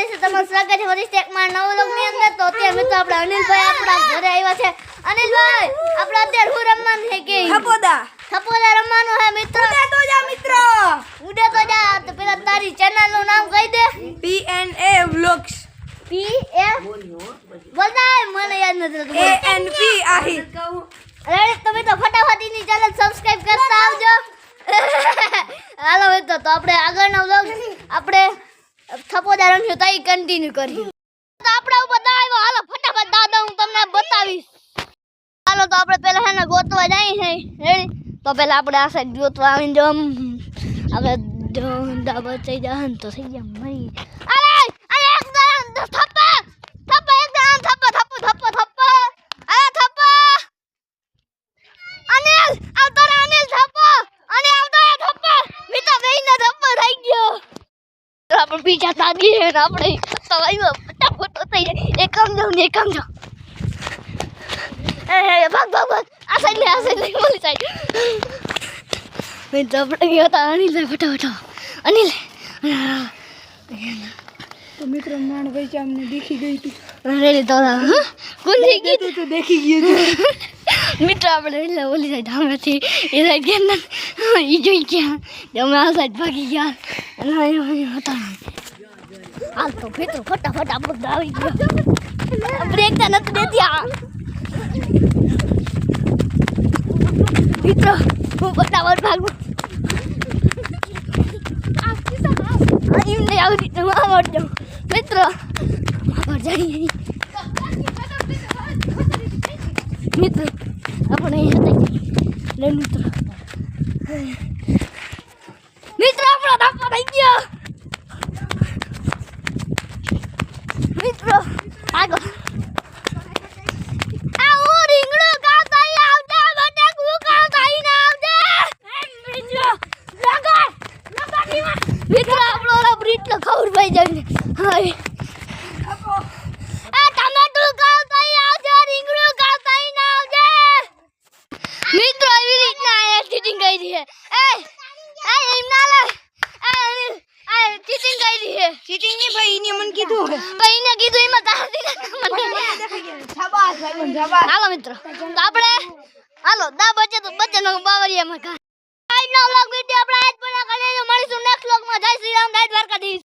છે તમારું સ્વાગત છે વરિષ્ઠ એકમાં નવો લોકની અંદર. તો અત્યારે મિત્રો આપણે અનિલભાઈ આપણા ઘરે આવ્યા છે. અનિલભાઈ આપણે અત્યારે શું રમવાનું છે કે થપોદા રમવાનું છે મિત્રો. ઉડે તો જા. તો પેલા તારી ચેનલ નું નામ કહી દે. PNA Vlogs. બોલતા મને યાદ નથી ANP આહી. અરે તમે તો ફટાફટ ની ચેનલ સબસ્ક્રાઇબ કરતા આવજો. હાલો મિત્રો તો આપણે આગળનો વ્લોગ આપણે થપોદા રમ્યો તો કન્ટિન્યુ કરીએ. તો આપણે ઉપર આવ્યો. હાલો ફટાફટ દાદા હું તમને બતાવીશ. હાલો તો આપણે પહેલા હેને ગોતવા જઈએ છે. રેડી? તો પહેલા આપણે આ સાઈડ ગોતવા આવીને જો આપણે ડાબા થઈ જાય ને તો થઈ જાય મરી. અરે અરે એક દાન થપ્પા થપ્પા એક દાન થપ્પા થપ્પો થપ્પો થપ્પો અરે થપ્પા અનિલ આવતો રે અનિલ થપ્પો અને આવતો રે થપ્પો મિતા બેયને થપ્પો થઈ ગયો. આપણે બીજા તાગી હે ને આપણે તો આવ્યો ફટાફટ થઈ જાય. એકમ જાવ ને એકમ જાવ. એ ભાગ ભાગ ભાગ આ સાઈડ લે બોલી સાઈડ. મેં તો આપણે ગયા હતા અનિલ ફટાફટ અનિલ. તો મિત્રો નાનભાઈ છે અમને દેખી ગઈ હતી. રેડી તો કોણ થઈ ગઈ તો દેખી ગયું મિત્ર આપણે એટલે ઓલી સાઈડ આમેથી એ સાઈડ ગયા ને એ જોઈ ગયા અમે આ સાઈડ ભાગી ગયા અને હતા હાલ તો મિત્રો ફટાફટ આપણે આવી ગયો. બ્રેક તો નથી દેતી આ મિત્રો હું ફટાફટ ભાગું. એમને આવી રીતે આવડજો મિત્રો જઈએ મિત્રો આપણે અહીંયા મિત્રો મિત્રો આપણો ધપ્પો થઈ ગયો. મિત્રો આગળ આ હું રીંગણું કાપતા આવજે બટેકું કાપતા ને આવજે મિત્રો મિત્રો આપણો બ્રીટ નો ખબર પડી જાય ને હાય આ ટમેટું કાપતા આવજે રીંગણું કાપતા ને આવજે મિત્રો એવી રીતના ચીટિંગ કરી છે. એ એમ ના લે એ ચીટિંગ કરી છે. ચીટિંગ ની ભાઈ એને મને કીધું ભાઈ ને કીધું એમાં તારતી હાલો મિત્રો તો આપણે હાલો દા બચે તો બચે નો બાવરિયામાં કા આજનો વ્લોગ વિડિયો આપણે આજ પૂર્ણ કરીએ. મળીશું નેક્સ્ટ વ્લોગમાં. જય શ્રી રામ, જય દ્વારકાધીશ.